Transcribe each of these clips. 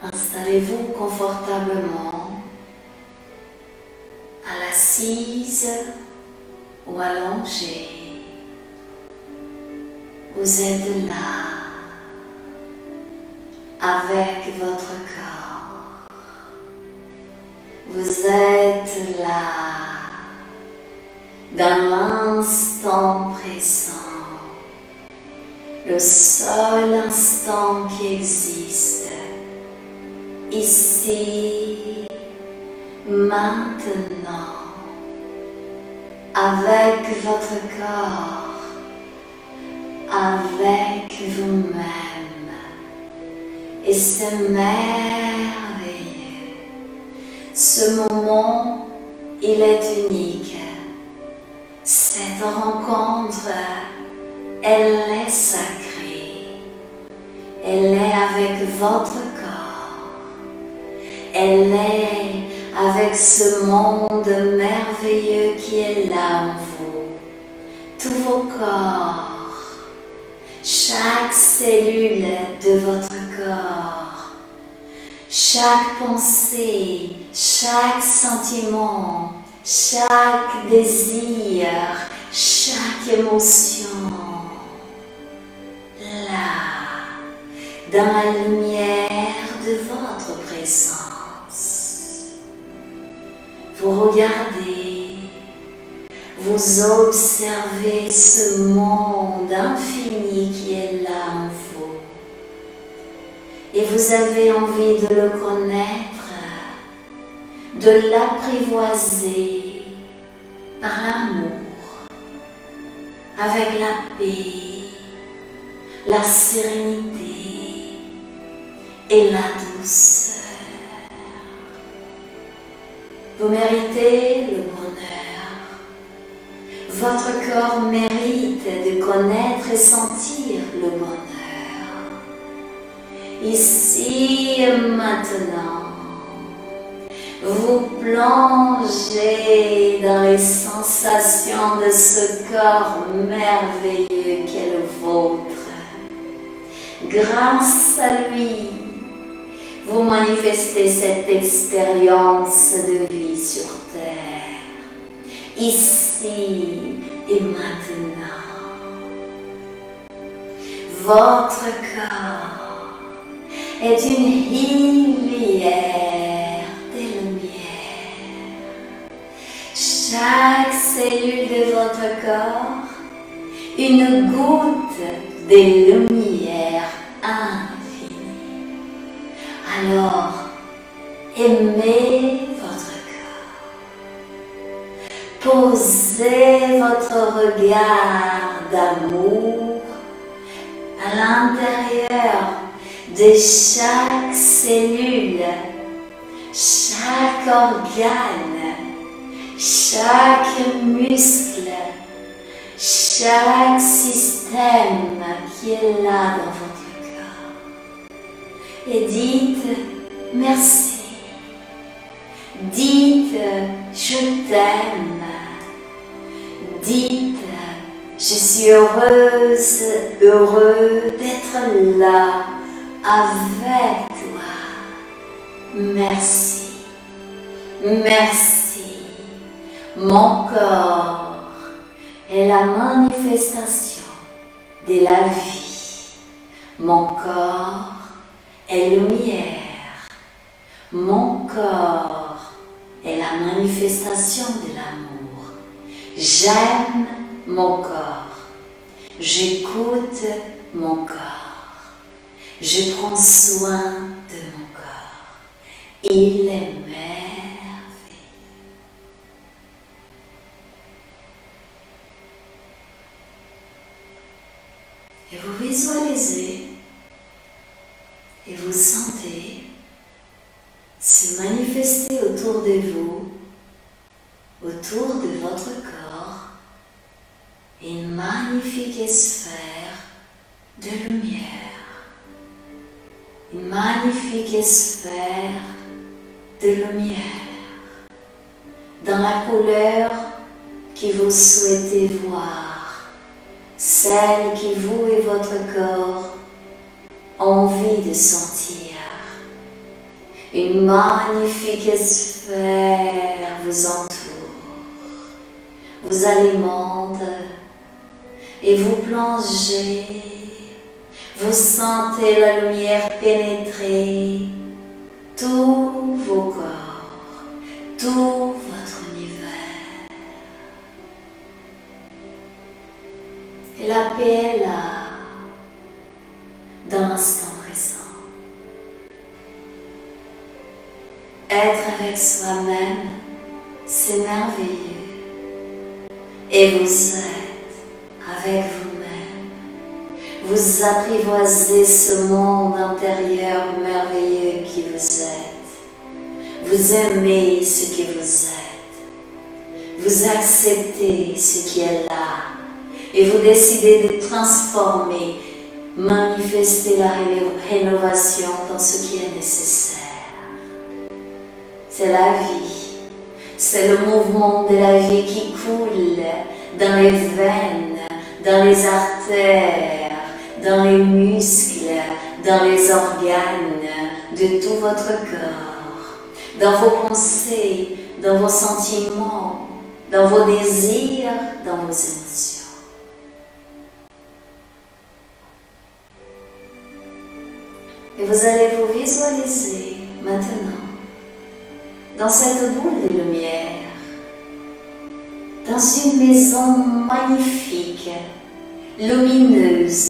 Installez-vous confortablement à l'assise ou allongé. Vous êtes là avec votre corps. Vous êtes là dans l'instant présent, le seul instant qui existe, ici, maintenant, avec votre corps, avec vous-même. Et c'est merveilleux. Ce moment, il est unique. Cette rencontre, elle est sacrée. Elle est avec votre corps. Elle est avec ce monde merveilleux qui est là en vous. Tous vos corps, chaque cellule de votre corps, chaque pensée, chaque sentiment, chaque désir, chaque émotion, là, dans la lumière de votre présence. Vous regardez, vous observez ce monde infini qui est là en vous. Et vous avez envie de le connaître, de l'apprivoiser par l'amour, avec la paix, la sérénité et la douceur. Vous méritez le bonheur. Votre corps mérite de connaître et sentir le bonheur. Ici et maintenant, vous plongez dans les sensations de ce corps merveilleux qu'est le vôtre. Grâce à lui, vous manifestez cette expérience de vie sur terre, ici et maintenant. Votre corps est une rivière de lumière. Chaque cellule de votre corps, une goutte de lumière infinie. Alors, aimez votre corps. Posez votre regard d'amour à l'intérieur de chaque cellule, chaque organe, chaque muscle, chaque système qui est là dans votre corps. Et dites merci. Dites je t'aime. Dites je suis heureuse, heureux d'être là avec toi. Merci. Merci. Mon corps est la manifestation de la vie. Mon corps est lumière. Mon corps est la manifestation de l'amour. J'aime mon corps. J'écoute mon corps. Je prends soin de mon corps. Il est merveilleux. Et vous visualisez et vous sentez se manifester autour de vous, autour de votre corps, une magnifique sphère de lumière. Une magnifique sphère de lumière dans la couleur que vous souhaitez voir, celle que vous et votre corps ont envie de sentir. Une magnifique sphère vous entoure, vous alimente et vous plongez. Vous sentez la lumière pénétrer tous vos corps, tout votre univers. Et la paix est là, dans l'instant présent. Être avec soi-même, c'est merveilleux. Et vous êtes avec vous-même. Vous apprivoisez ce monde intérieur merveilleux qui vous êtes. Vous aimez ce que vous êtes. Vous acceptez ce qui est là. Et vous décidez de transformer, manifester la rénovation dans ce qui est nécessaire. C'est la vie. C'est le mouvement de la vie qui coule dans les veines, dans les artères, dans les muscles, dans les organes de tout votre corps, dans vos pensées, dans vos sentiments, dans vos désirs, dans vos émotions. Et vous allez vous visualiser maintenant dans cette boule de lumière, dans une maison magnifique, lumineuse,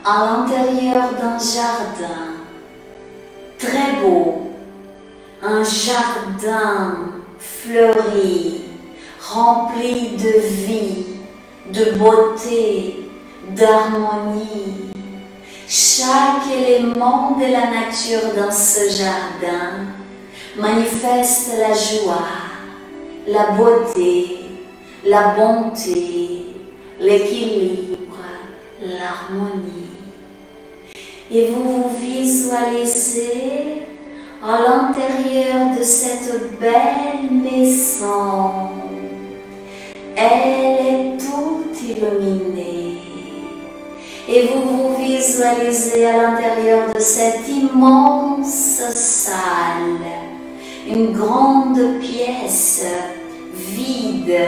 à l'intérieur d'un jardin très beau, un jardin fleuri, rempli de vie, de beauté, d'harmonie. Chaque élément de la nature dans ce jardin manifeste la joie, la beauté, la bonté, l'équilibre, l'harmonie. Et vous vous visualisez à l'intérieur de cette belle maison. Elle est toute illuminée. Et vous vous visualisez à l'intérieur de cette immense salle, une grande pièce vide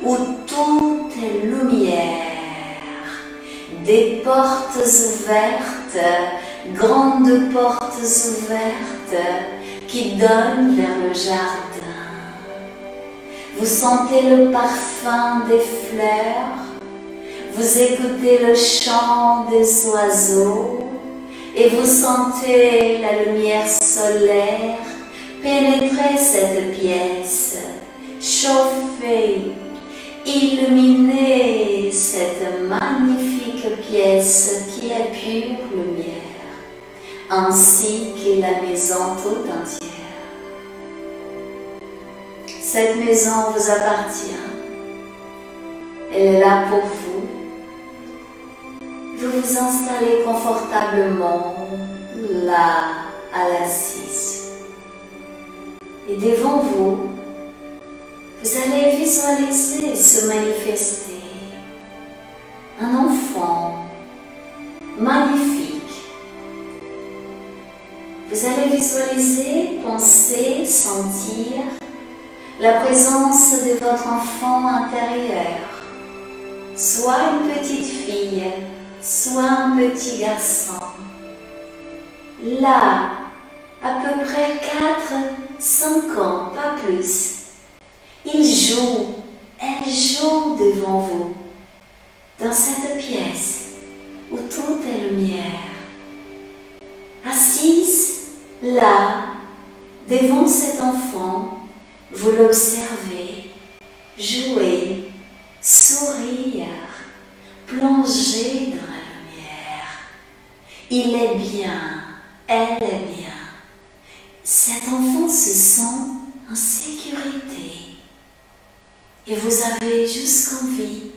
où tout est lumière. Des portes ouvertes, grandes portes ouvertes qui donnent vers le jardin. Vous sentez le parfum des fleurs, vous écoutez le chant des oiseaux et vous sentez la lumière solaire pénétrer cette pièce, chauffer, illuminer cette magnifique pièce qui est pure lumière, ainsi que la maison tout entière. Cette maison vous appartient. Elle est là pour vous. Vous vous installez confortablement là à l'assise. Et devant vous, vous allez visualiser se manifester un enfant magnifique. Vous allez visualiser, penser, sentir la présence de votre enfant intérieur, soit une petite fille, soit un petit garçon. Là, à peu près 4-5 ans, pas plus. Il joue, elle joue devant vous, dans cette pièce où tout est lumière. Assise là, devant cet enfant, vous l'observez, jouer, sourire, plonger dans la lumière. Il est bien, elle est bien. Cet enfant se sent en sécurité. Et vous avez juste envie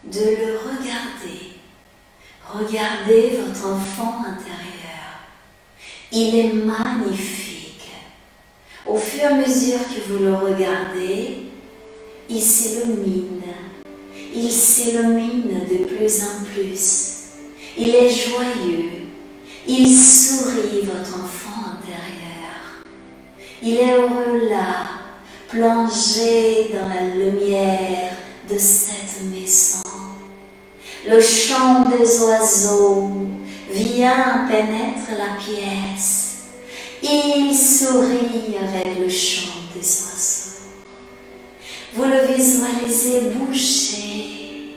de le regarder. Regardez votre enfant intérieur. Il est magnifique. Au fur et à mesure que vous le regardez, il s'illumine. Il s'illumine de plus en plus. Il est joyeux. Il sourit, votre enfant intérieur. Il est heureux là, plongé dans la lumière de cette maison. Le chant des oiseaux vient pénétrer la pièce. Il sourit avec le chant des oiseaux. Vous le visualisez bouger.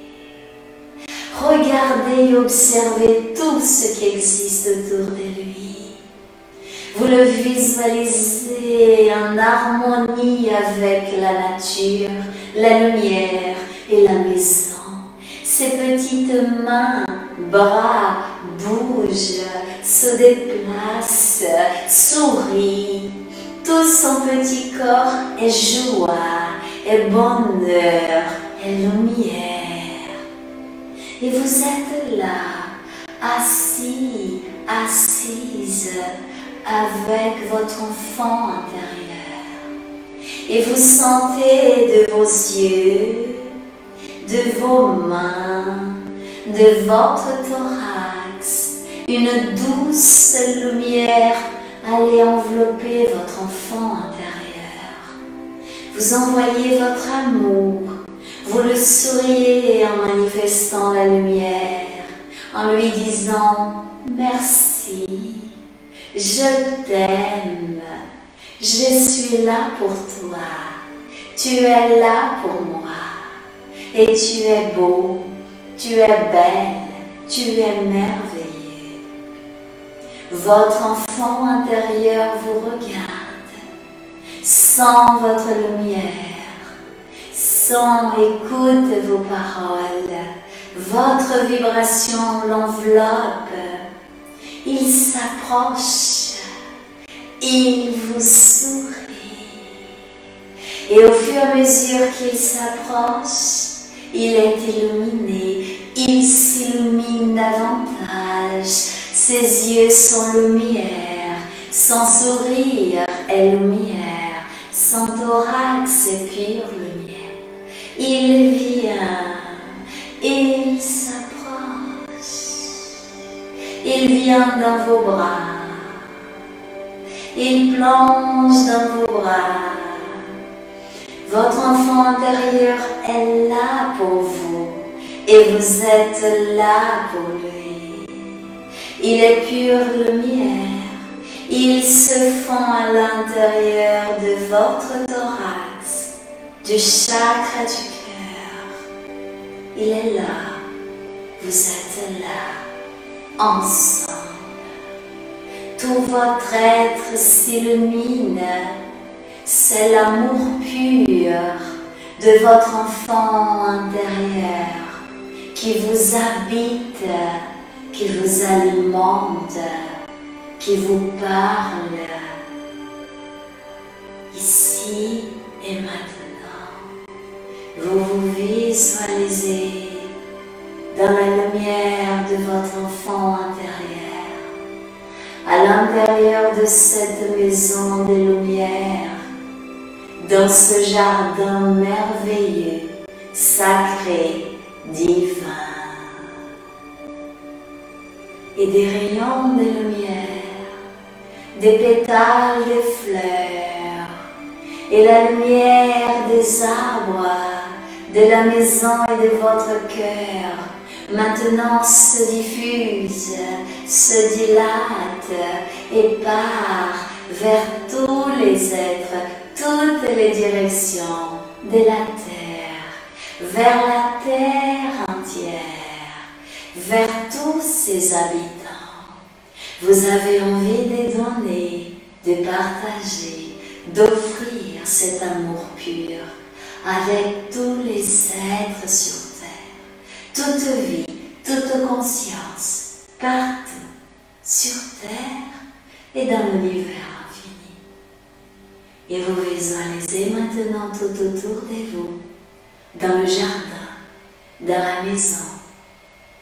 Regardez et observez tout ce qui existe autour de lui. Vous le visualisez en harmonie avec la nature, la lumière et la maison. Ses petites mains, bras bougent, se déplacent, sourient. Tout son petit corps est joie, est bonheur, est lumière. Et vous êtes là, assis, assise, avec votre enfant intérieur. Et vous sentez de vos yeux, de vos mains, de votre thorax, une douce lumière aller envelopper votre enfant intérieur. Vous envoyez votre amour, vous le souriez en manifestant la lumière, en lui disant merci. Je t'aime, je suis là pour toi, tu es là pour moi, et tu es beau, tu es belle, tu es merveilleux. Votre enfant intérieur vous regarde, sent votre lumière, sent, écoute vos paroles, votre vibration l'enveloppe. Il s'approche, il vous sourit. Et au fur et à mesure qu'il s'approche, il est illuminé, il s'illumine davantage. Ses yeux sont lumière, son sourire est lumière, son thorax est pure lumière. Il vient, il s'approche. Il vient dans vos bras, il plonge dans vos bras. Votre enfant intérieur est là pour vous et vous êtes là pour lui. Il est pure lumière, il se fond à l'intérieur de votre thorax, du chakra du cœur. Il est là, vous êtes là. Ensemble, tout votre être s'illumine, c'est l'amour pur de votre enfant intérieur qui vous habite, qui vous alimente, qui vous parle, ici et maintenant. Vous vous visualisez dans la lumière de votre enfant intérieur, à l'intérieur de cette maison de lumière, dans ce jardin merveilleux, sacré, divin. Et des rayons de lumière, des pétales de fleurs, et la lumière des arbres, de la maison et de votre cœur, maintenant se diffuse, se dilate et part vers tous les êtres, toutes les directions de la terre, vers la terre entière, vers tous ses habitants. Vous avez envie de donner, de partager, d'offrir cet amour pur avec tous les êtres sur terre, toute vie, toute conscience, partout, sur terre et dans l'univers infini. Et vous visualisez maintenant tout autour de vous, dans le jardin, dans la maison,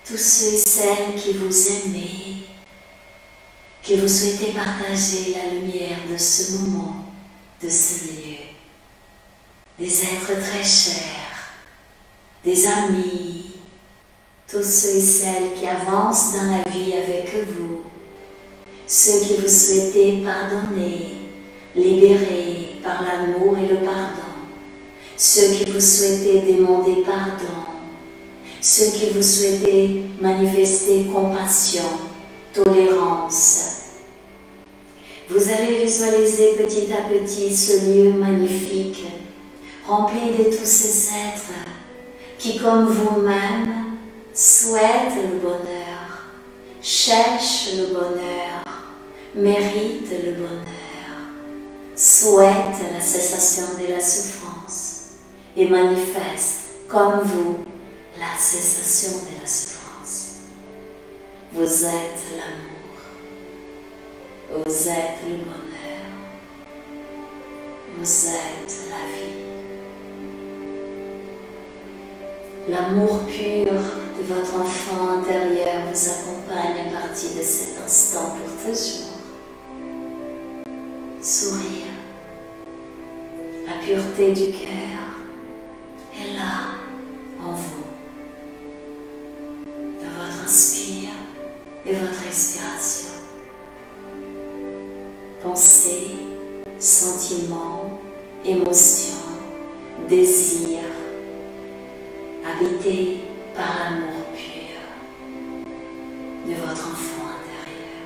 tous ceux et celles qui vous aimez, que vous souhaitez partager la lumière de ce moment, de ce lieu. Des êtres très chers, des amis, tous ceux et celles qui avancent dans la vie avec vous, ceux qui vous souhaitez pardonner, libérés par l'amour et le pardon, ceux qui vous souhaitez demander pardon, ceux qui vous souhaitez manifester compassion, tolérance. Vous allez visualiser petit à petit ce lieu magnifique, rempli de tous ces êtres qui, comme vous-même, souhaitent le bonheur, cherchent le bonheur, méritent le bonheur, souhaitent la cessation de la souffrance et manifestent, comme vous, la cessation de la souffrance. Vous êtes l'amour, vous êtes le bonheur, vous êtes la vie. L'amour pur de votre enfant intérieur vous accompagne à partir de cet instant pour toujours. Sourire, la pureté du cœur est là en vous. De votre inspire et votre expiration. Pensée, sentiments, émotions, désirs, habité par l'amour pur de votre enfant intérieur.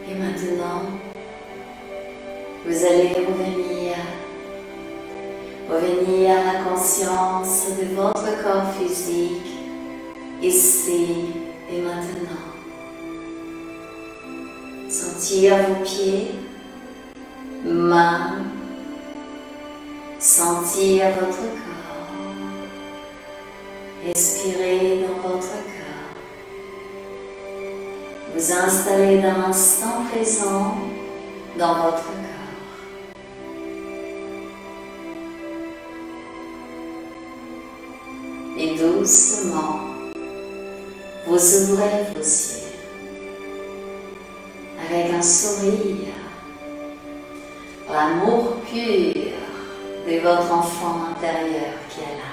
Et maintenant, vous allez revenir à la conscience de votre corps physique, ici et maintenant. Sentir vos pieds, mains, sentir votre corps, respirer dans votre corps. Vous installez dans l'instant présent dans votre corps. Et doucement, vous ouvrez vos yeux avec un sourire, l'amour pur de votre enfant intérieur qui est là.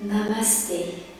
Namasté.